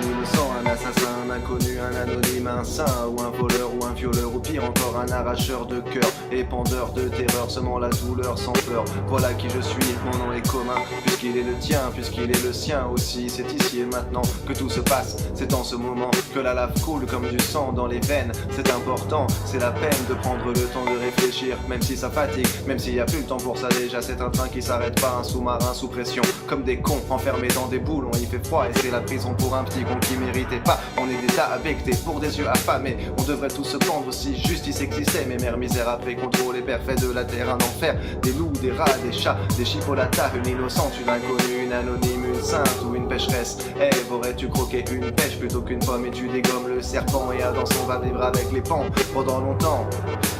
innocent, un assassin, un inconnu, un anonyme, un saint ou un voleur ou un violeur ou pire encore un arracheur de cœur, épandeur de terreur, semant la douleur sans peur. Voilà qui je suis, mon nom est commun, puisqu'il est le tien, puisqu'il est le sien aussi. C'est ici et maintenant que tout se passe, c'est en ce moment que la lave coule comme du sang dans les veines. C'est important, c'est la peine de prendre le temps de réfléchir, même si ça fatigue, même s'il n'y a plus le temps pour ça déjà. C'est un train qui s'arrête pas, un sous-marin sous pression, comme des cons enfermés dans des boules. On y fait froid et c'est la prison pour un petit con qui méritait pas. On est des tas affectés pour des yeux affamés. On devrait tous se pendre si justice existait. Mais mère misère après contrôle et père fait de la terre un enfer. Des loups, des rats, des chats, des chipolatas, une innocente, une inconnue, une anonyme, une sainte ou une pécheresse. Ève, aurais-tu croqué une pêche plutôt qu'une pomme et tu dégommes le serpent et Adam s'en va vivre avec les pans pendant longtemps.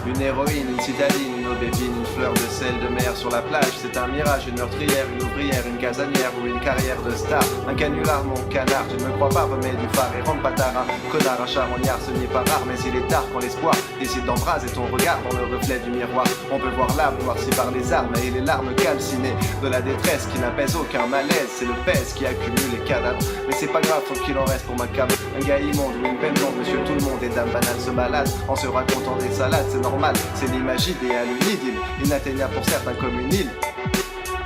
Une héroïne, une citadine, une aubépine, une fleur de sel de mer sur la plage. C'est un mirage, une meurtrière, une ouvrière, une casanière ou une carrière de star. Un canular, mon canard, tu ne me crois pas, remets du phare et rentre pas tard. Un connard, un charognard, ce n'est pas rare, mais il est tard quand l'espoir décide d'embraser ton regard dans le reflet du miroir. On peut voir l'âme noircie par les armes et les larmes calcinées de la détresse qui n'apaise aucun malaise. C'est le pèse qui accumule les cadavres, mais c'est pas grave, faut qu'il en reste pour ma cave. Un gars immonde ou une peine blonde, monsieur tout le monde et dame banale se balade en se racontant des salades, c'est normal, c'est l'image idéale, une idylle, inatteignable pour certains comme une île.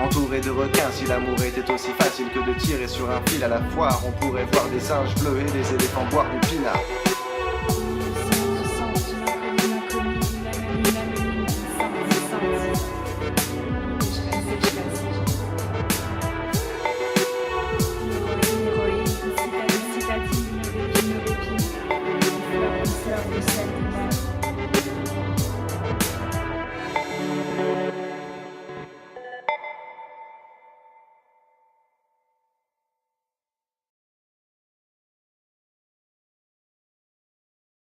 Entouré de requins, si l'amour était aussi facile que de tirer sur un fil à la foire, on pourrait voir des singes bleus et des éléphants boire du pinard.